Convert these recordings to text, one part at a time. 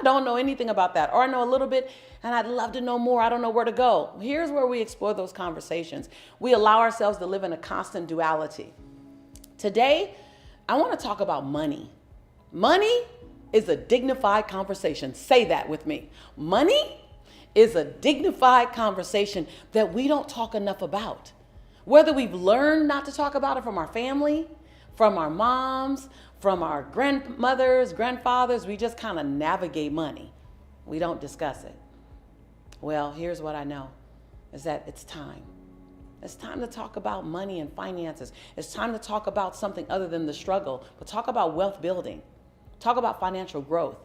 don't know anything about that, or I know a little bit and I'd love to know more. I don't know where to go. Here's where we explore those conversations. We allow ourselves to live in a constant duality. Today, I want to talk about money. Money is a dignified conversation. Say that with me. Money is a dignified conversation that we don't talk enough about. Whether we've learned not to talk about it from our family, from our moms, from our grandmothers, grandfathers, we just kind of navigate money. We don't discuss it. Well, here's what I know, is that it's time. It's time to talk about money and finances. It's time to talk about something other than the struggle, but talk about wealth building. Talk about financial growth.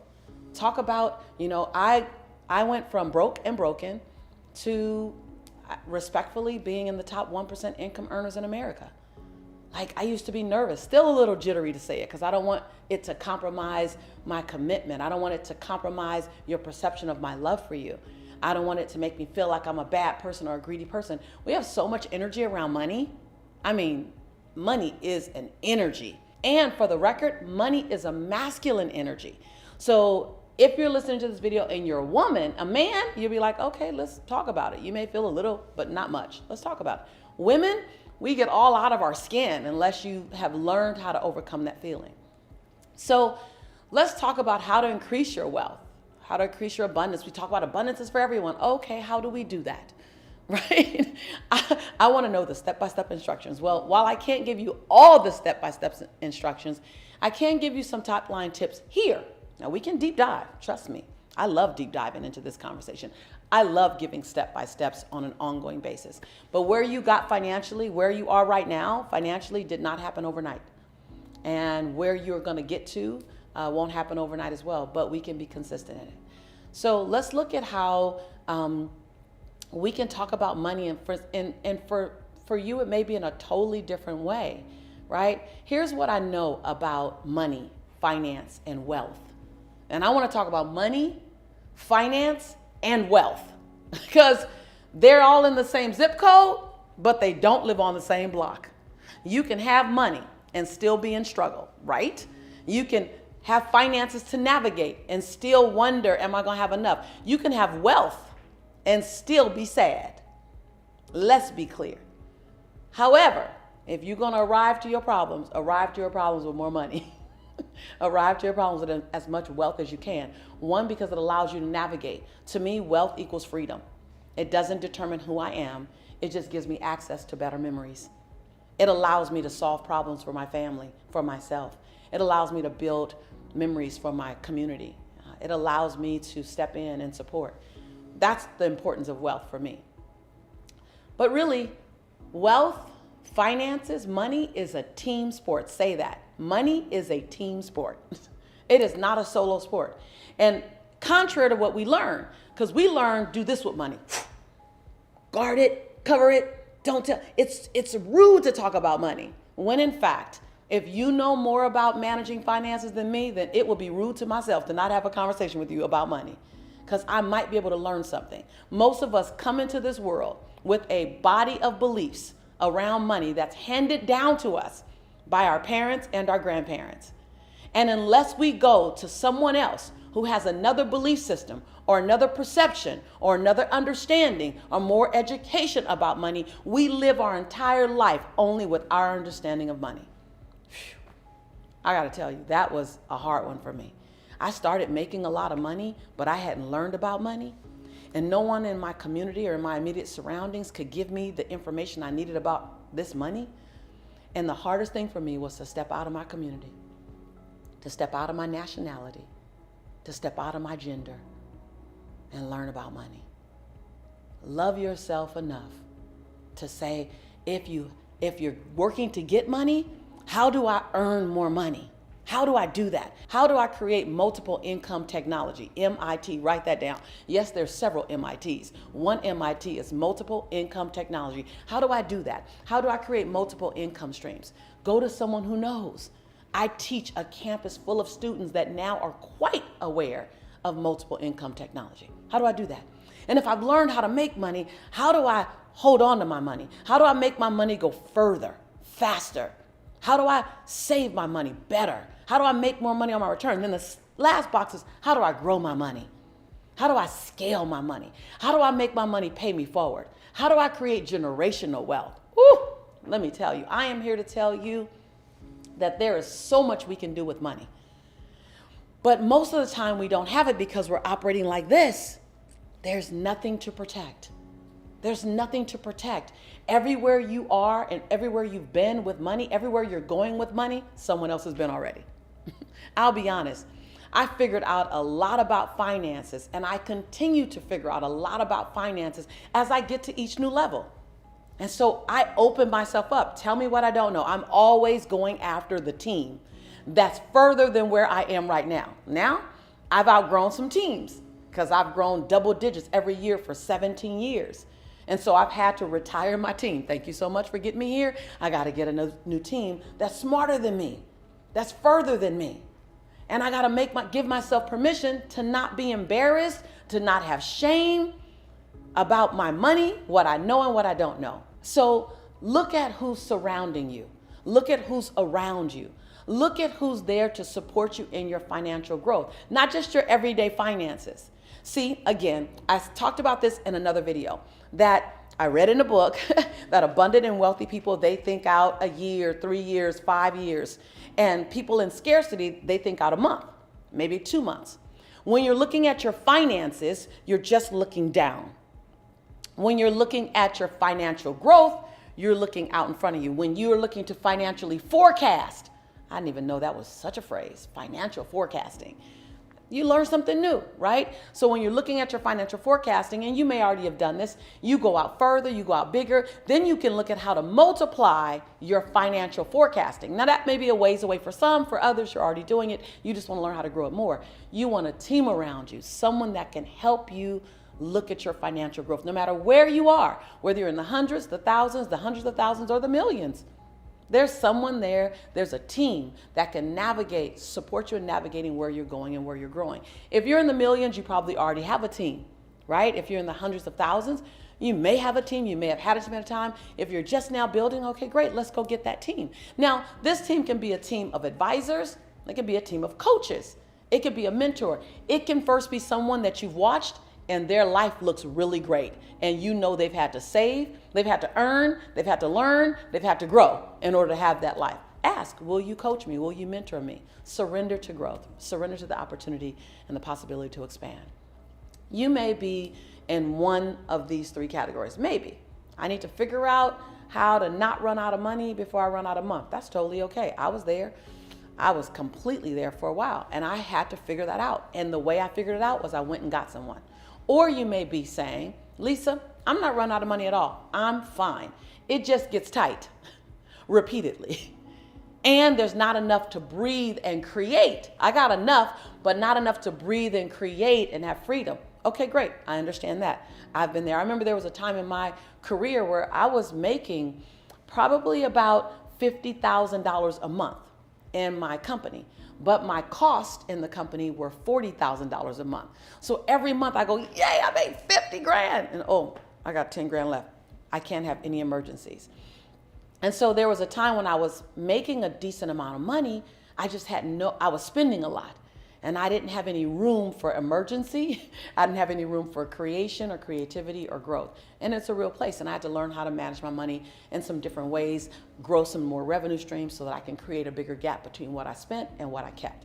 Talk about, I went from broke and broken to respectfully being in the top 1% income earners in America. Like, I used to be nervous, still a little jittery to say it, because I don't want it to compromise my commitment. I don't want it to compromise your perception of my love for you. I don't want it to make me feel like I'm a bad person or a greedy person. We have so much energy around money. I mean, money is an energy. And for the record, money is a masculine energy. So if you're listening to this video and you're a woman, a man, you'll be like, okay, let's talk about it. You may feel a little, but not much. Let's talk about it. Women, we get all out of our skin unless you have learned how to overcome that feeling. So let's talk about how to increase your wealth, how to increase your abundance. We talk about abundance is for everyone. Okay, how do we do that? Right? I want to know the step-by-step instructions. Well, while I can't give you all the step-by-step instructions, I can give you some top-line tips here. Now, we can deep dive. Trust me. I love deep diving into this conversation. I love giving step-by-steps on an ongoing basis. But where you got financially, where you are right now, financially did not happen overnight. And where you're going to get to won't happen overnight as well, but we can be consistent in it. So let's look at how we can talk about money, and for you, it may be in a totally different way, right? Here's what I know about money, finance, and wealth. And I want to talk about money, finance, and wealth because they're all in the same zip code, but they don't live on the same block. You can have money and still be in struggle, right? You can have finances to navigate and still wonder, am I going to have enough? You can have wealth and still be sad. Let's be clear. However, if you're going to arrive to your problems with more money. Arrive to your problems with as much wealth as you can. One, because it allows you to navigate. To me, wealth equals freedom. It doesn't determine who I am. It just gives me access to better memories. It allows me to solve problems for my family, for myself. It allows me to build memories for my community. It allows me to step in and support. That's the importance of wealth for me. But really, wealth, finances, money is a team sport. Say that. Money is a team sport. It is not a solo sport. And contrary to what we learn, because we learn do this with money. Guard it, cover it, don't tell. It's rude to talk about money. When in fact, if you know more about managing finances than me, then it would be rude to myself to not have a conversation with you about money, because I might be able to learn something. Most of us come into this world with a body of beliefs around money that's handed down to us by our parents and our grandparents. And unless we go to someone else who has another belief system or another perception or another understanding or more education about money, we live our entire life only with our understanding of money. Whew. I gotta tell you, that was a hard one for me. I started making a lot of money, but I hadn't learned about money. And no one in my community or in my immediate surroundings could give me the information I needed about this money. And the hardest thing for me was to step out of my community, to step out of my nationality, to step out of my gender and learn about money. Love yourself enough to say, if you're working to get money, how do I earn more money? How do I do that? How do I create multiple income technology? MIT, write that down. Yes, there's several MITs. One MIT is multiple income technology. How do I do that? How do I create multiple income streams? Go to someone who knows. I teach a campus full of students that now are quite aware of multiple income technology. How do I do that? And if I've learned how to make money, how do I hold on to my money? How do I make my money go further, faster? How do I save my money better? How do I make more money on my return? Then the Last box is, how do I grow my money? How do I scale my money? How do I make my money pay me forward? How do I create generational wealth? Woo! Let me tell you, I am here to tell you that there is so much we can do with money. But most of the time we don't have it because we're operating like this. There's nothing to protect. There's nothing to protect. Everywhere you are and everywhere you've been with money, everywhere you're going with money, someone else has been already. I'll be honest. I figured out a lot about finances, and I continue to figure out a lot about finances as I get to each new level. And so I open myself up. Tell me what I don't know. I'm always going after the team that's further than where I am right now. Now, I've outgrown some teams because I've grown double digits every year for 17 years. And so I've had to retire my team. Thank you so much for getting me here. I got to get a new team that's smarter than me, that's further than me. And I got to give myself permission to not be embarrassed, to not have shame about my money, what I know and what I don't know. So look at who's surrounding you. Look at who's around you. Look at who's there to support you in your financial growth, not just your everyday finances. See, again, I talked about this in another video that I read in a book that abundant and wealthy people, they think out a year, 3 years, 5 years. And people in scarcity, they think out a month, maybe 2 months. When you're looking at your finances, you're just looking down. When you're looking at your financial growth, you're looking out in front of you. When you're looking to financially forecast, I didn't even know that was such a phrase, financial forecasting. You learn something new, right? So when you're looking at your financial forecasting, and you may already have done this, you go out further, you go out bigger, then you can look at how to multiply your financial forecasting. Now that may be a ways away for some, for others, you're already doing it. You just want to learn how to grow it more. You want a team around you, someone that can help you look at your financial growth, no matter where you are, whether you're in the hundreds, the thousands, the hundreds of thousands, or the millions. There's someone there, there's a team that can support you in navigating where you're going and where you're growing. If you're in the millions, you probably already have a team, right? If you're in the hundreds of thousands, you may have a team, you may have had a team at a time. If you're just now building, okay, great, let's go get that team. Now, this team can be a team of advisors, it can be a team of coaches, it could be a mentor. It can first be someone that you've watched and their life looks really great. And you know they've had to save, they've had to earn, they've had to learn, they've had to grow in order to have that life. Ask, will you coach me? Will you mentor me? Surrender to growth, surrender to the opportunity and the possibility to expand. You may be in one of these 3 categories. Maybe. I need to figure out how to not run out of money before I run out of month. That's totally okay. I was there. I was completely there for a while, and I had to figure that out. And the way I figured it out was I went and got someone. Or you may be saying, Lisa, I'm not running out of money at all. I'm fine. It just gets tight repeatedly. And there's not enough to breathe and create. I got enough, but not enough to breathe and create and have freedom. Okay, great. I understand that. I've been there. I remember there was a time in my career where I was making probably about $50,000 a month in my company. But my cost in the company were $40,000 a month. So every month I go, yay, I made 50 grand. And oh, I got 10 grand left. I can't have any emergencies. And so there was a time when I was making a decent amount of money. I was spending a lot. And I didn't have any room for emergency. I didn't have any room for creation or creativity or growth. And it's a real place. And I had to learn how to manage my money in some different ways, grow some more revenue streams so that I can create a bigger gap between what I spent and what I kept.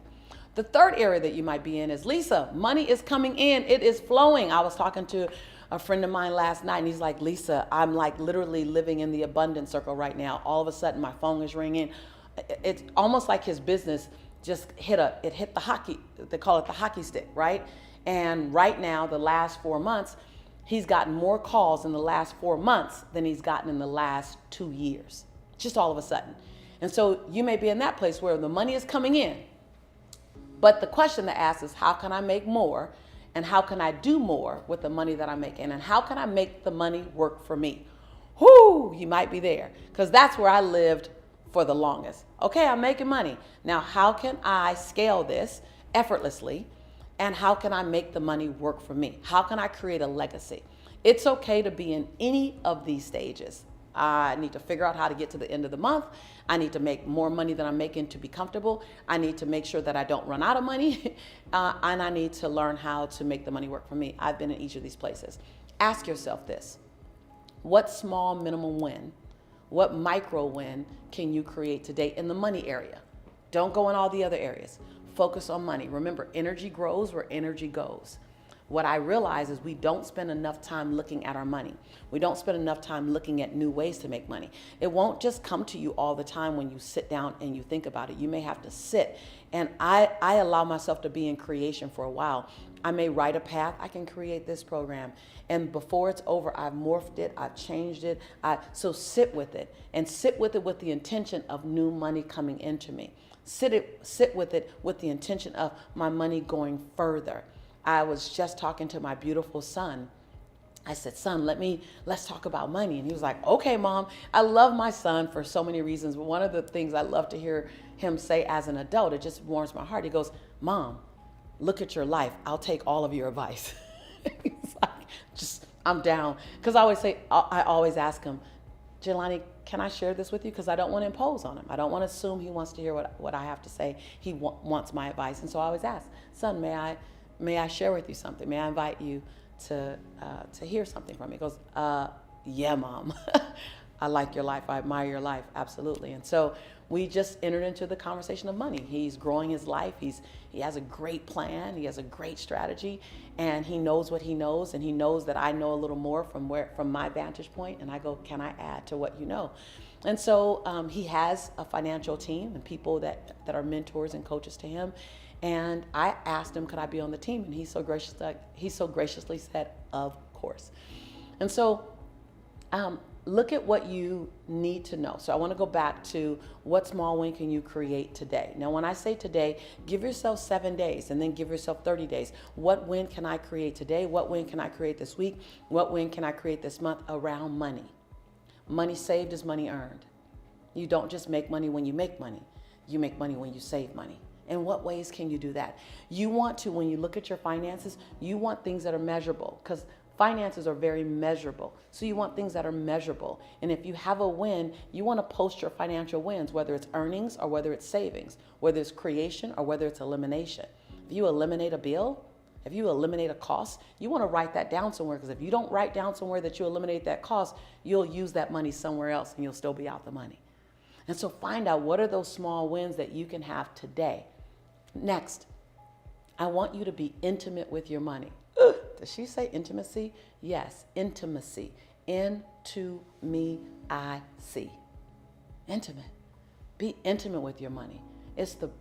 The third area that you might be in is, Lisa, money is coming in. It is flowing. I was talking to a friend of mine last night, and he's like, Lisa, I'm like literally living in the abundance circle right now. All of a sudden, my phone is ringing. It's almost like his business just hit the hockey, they call it the hockey stick, right? And right now, the last 4 months, he's gotten more calls in the last 4 months than he's gotten in the last 2 years, just all of a sudden. And so you may be in that place where the money is coming in, but the question to ask is, how can I make more? And how can I do more with the money that I'm making? And how can I make the money work for me? Whoo, you might be there, because that's where I lived for the longest. Okay, I'm making money. Now, how can I scale this effortlessly? And how can I make the money work for me? How can I create a legacy? It's okay to be in any of these stages. I need to figure out how to get to the end of the month. I need to make more money than I'm making to be comfortable. I need to make sure that I don't run out of money. And I need to learn how to make the money work for me. I've been in each of these places. Ask yourself this. What small minimum win, what micro win can you create today in the money area? Don't go in all the other areas. Focus on money. Remember, energy grows where energy goes. What I realize is we don't spend enough time looking at our money. We don't spend enough time looking at new ways to make money. It won't just come to you all the time when you sit down and you think about it. You may have to sit. And I allow myself to be in creation for a while. I may write a path. I can create this program. And before it's over, I've morphed it. I've changed it. So sit with it, and sit with it with the intention of new money coming into me. Sit with it with the intention of my money going further. I was just talking to my beautiful son. I said, son, let's talk about money. And he was like, okay, Mom. I love my son for so many reasons. But one of the things I love to hear him say as an adult, it just warms my heart. He goes, Mom, look at your life. I'll take all of your advice. He's like, I'm down. Because I always ask him, Jelani, can I share this with you? Because I don't want to impose on him. I don't want to assume he wants to hear what I have to say. He wants my advice. And so I always ask, son, may I share with you something? May I invite you to hear something from me? He goes, yeah, Mom. I like your life. I admire your life. Absolutely. And so we just entered into the conversation of money. He's growing his life. He has a great plan. He has a great strategy, and he knows what he knows, and he knows that I know a little more from my vantage point. And I go, can I add to what you know? And so he has a financial team and people that are mentors and coaches to him. And I asked him, could I be on the team? And he so graciously said, of course. And so look at what you need to know. So I want to go back to what small win can you create today? Now, when I say today, give yourself 7 days and then give yourself 30 days. What win can I create today? What win can I create this week? What win can I create this month around money? Money saved is money earned. You don't just make money when you make money. You make money when you save money. In what ways can you do that? You want to, when you look at your finances, you want things that are measurable, because finances are very measurable. So you want things that are measurable. And if you have a win, you want to post your financial wins, whether it's earnings or whether it's savings, whether it's creation or whether it's elimination. If you eliminate a bill, if you eliminate a cost, you want to write that down somewhere, because if you don't write down somewhere that you eliminate that cost, you'll use that money somewhere else and you'll still be out the money. And so find out, what are those small wins that you can have today? Next, I want you to be intimate with your money. Does she say intimacy? Yes, intimacy. N-to-me-I-C. Intimate. Be intimate with your money.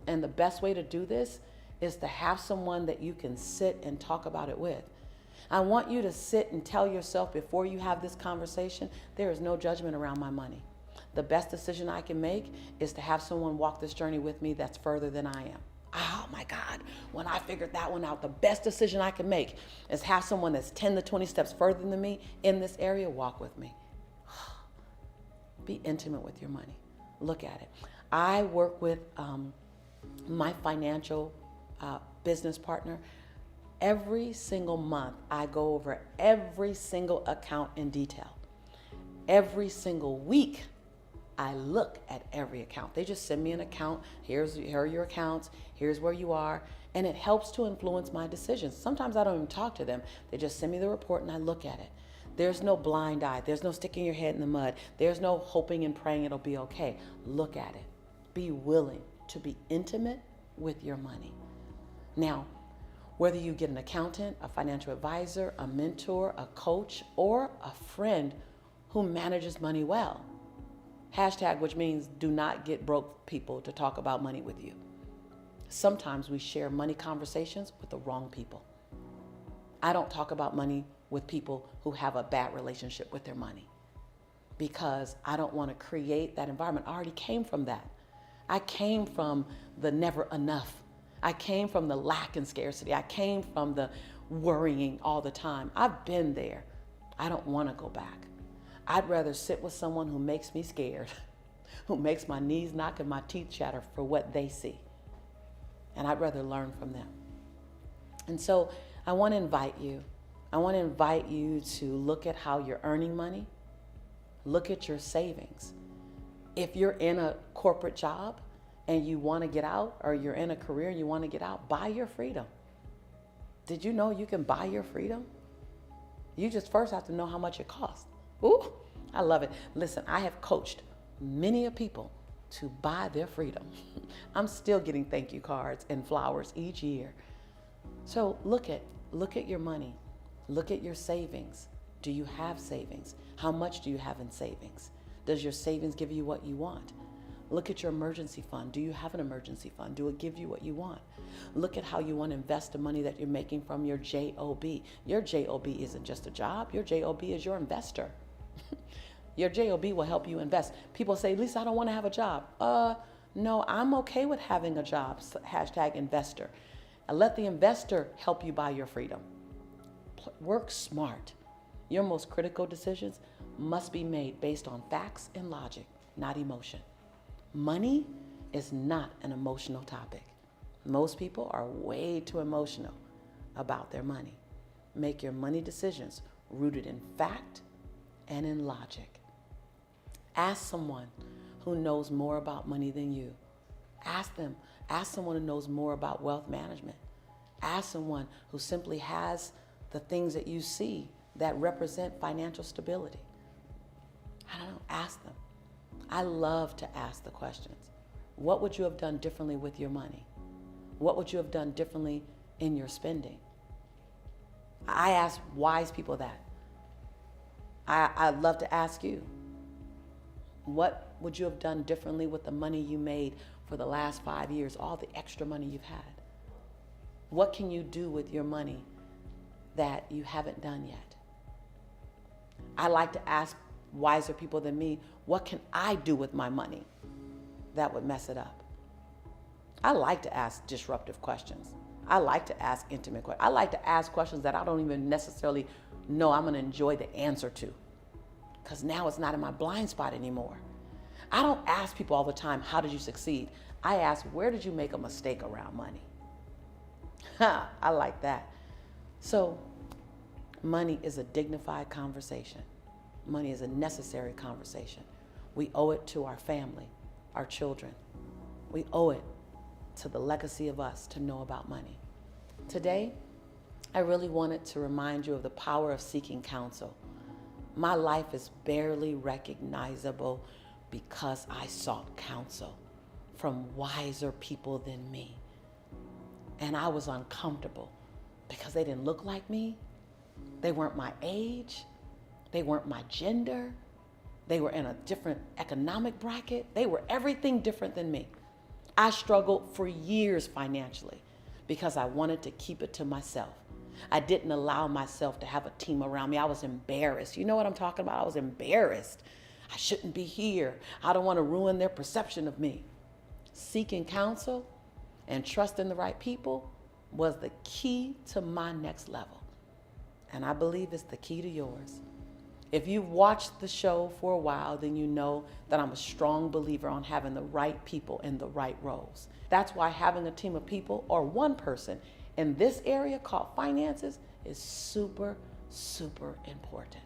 And the best way to do this is to have someone that you can sit and talk about it with. I want you to sit and tell yourself, before you have this conversation, there is no judgment around my money. The best decision I can make is to have someone walk this journey with me that's further than I am. Oh my God, when I figured that one out, the best decision I can make is have someone that's 10 to 20 steps further than me in this area walk with me. Be intimate with your money. Look at it. I work with my financial business partner. Every single month, I go over every single account in detail. Every single week, I look at every account. They just send me an account. Here are your accounts. Here's where you are. And it helps to influence my decisions. Sometimes I don't even talk to them. They just send me the report and I look at it. There's no blind eye. There's no sticking your head in the mud. There's no hoping and praying it'll be okay. Look at it. Be willing to be intimate with your money. Now, whether you get an accountant, a financial advisor, a mentor, a coach, or a friend who manages money well, hashtag, which means do not get broke people to talk about money with you. Sometimes we share money conversations with the wrong people. I don't talk about money with people who have a bad relationship with their money, because I don't want to create that environment. I already came from that. I came from the never enough. I came from the lack and scarcity. I came from the worrying all the time. I've been there. I don't want to go back. I'd rather sit with someone who makes me scared, who makes my knees knock and my teeth chatter for what they see. And I'd rather learn from them. And so I want to invite you to look at how you're earning money. Look at your savings. If you're in a corporate job and you want to get out, or you're in a career and you want to get out, buy your freedom. Did you know you can buy your freedom? You just first have to know how much it costs. Ooh, I love it. Listen, I have coached many people to buy their freedom. I'm still getting thank you cards and flowers each year. So look at your money. Look at your savings. Do you have savings? How much do you have in savings? Does your savings give you what you want? Look at your emergency fund. Do you have an emergency fund? Do it give you what you want? Look at how you want to invest the money that you're making from your JOB. Your JOB isn't just a job. Your JOB is your investor. Your JOB will help you invest. People say, Lisa, I don't want to have a job. No, I'm okay with having a job. Hashtag investor. And let the investor help you buy your freedom. Work smart. Your most critical decisions must be made based on facts and logic, not emotion. Money is not an emotional topic. Most people are way too emotional about their money. Make your money decisions rooted in fact and in logic. Ask someone who knows more about money than you. Ask them. Ask someone who knows more about wealth management. Ask someone who simply has the things that you see that represent financial stability. I don't know, ask them. I love to ask the questions. What would you have done differently with your money? What would you have done differently in your spending? I ask wise people that. I'd love to ask you, what would you have done differently with the money you made for the last 5 years, all the extra money you've had? What can you do with your money that you haven't done yet? I like to ask wiser people than me, what can I do with my money that would mess it up? I like to ask disruptive questions. I like to ask intimate questions. I like to ask questions that I don't even necessarily know I'm going to enjoy the answer to, because now it's not in my blind spot anymore. I don't ask people all the time, how did you succeed? I ask, where did you make a mistake around money? I like that. So money is a dignified conversation. Money is a necessary conversation. We owe it to our family, our children. We owe it to the legacy of us to know about money. Today, I really wanted to remind you of the power of seeking counsel. My life is barely recognizable because I sought counsel from wiser people than me. And I was uncomfortable because they didn't look like me. They weren't my age. They weren't my gender. They were in a different economic bracket. They were everything different than me. I struggled for years financially because I wanted to keep it to myself. I didn't allow myself to have a team around me. I was embarrassed. You know what I'm talking about? I was embarrassed. I shouldn't be here. I don't want to ruin their perception of me. Seeking counsel and trusting the right people was the key to my next level. And I believe it's the key to yours. If you've watched the show for a while, then you know that I'm a strong believer on having the right people in the right roles. That's why having a team of people or one person in this area called finances is super, super important.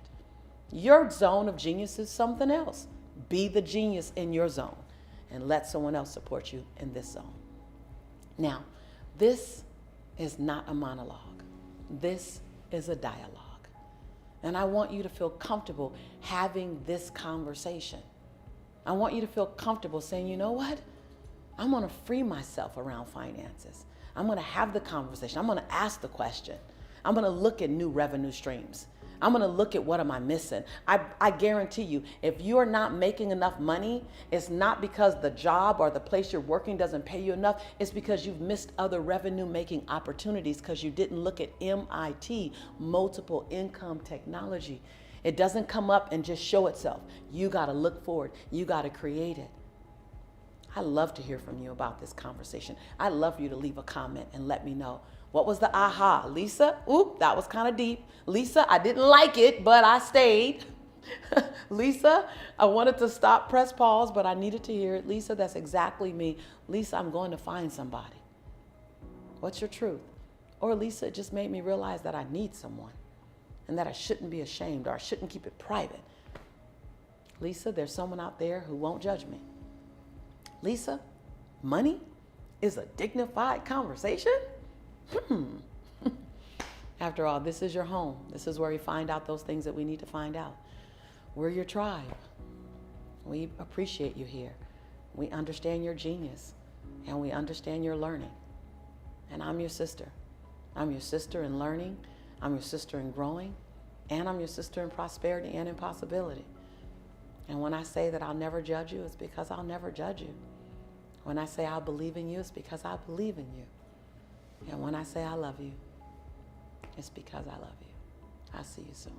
Your zone of genius is something else. Be the genius in your zone and let someone else support you in this zone. Now, this is not a monologue. This is a dialogue. And I want you to feel comfortable having this conversation. I want you to feel comfortable saying, you know what? I'm going to free myself around finances. I'm going to have the conversation. I'm going to ask the question. I'm going to look at new revenue streams. I'm going to look at what am I missing. I guarantee you, if you're not making enough money, it's not because the job or the place you're working doesn't pay you enough. It's because you've missed other revenue making opportunities because you didn't look at MIT, multiple income technology. It doesn't come up and just show itself. You got to look for it. You got to create it. I love to hear from you about this conversation. I'd love for you to leave a comment and let me know. What was the aha? Lisa, oop, that was kind of deep. Lisa, I didn't like it, but I stayed. Lisa, I wanted to stop, press pause, but I needed to hear it. Lisa, that's exactly me. Lisa, I'm going to find somebody. What's your truth? Or Lisa, it just made me realize that I need someone and that I shouldn't be ashamed or I shouldn't keep it private. Lisa, there's someone out there who won't judge me. Lisa, money is a dignified conversation? After all, this is your home. This is where we find out those things that we need to find out. We're your tribe. We appreciate you here. We understand your genius, and we understand your learning. And I'm your sister. I'm your sister in learning. I'm your sister in growing. And I'm your sister in prosperity and in possibility. And when I say that I'll never judge you, it's because I'll never judge you. When I say I believe in you, it's because I believe in you. And when I say I love you, it's because I love you. I'll see you soon.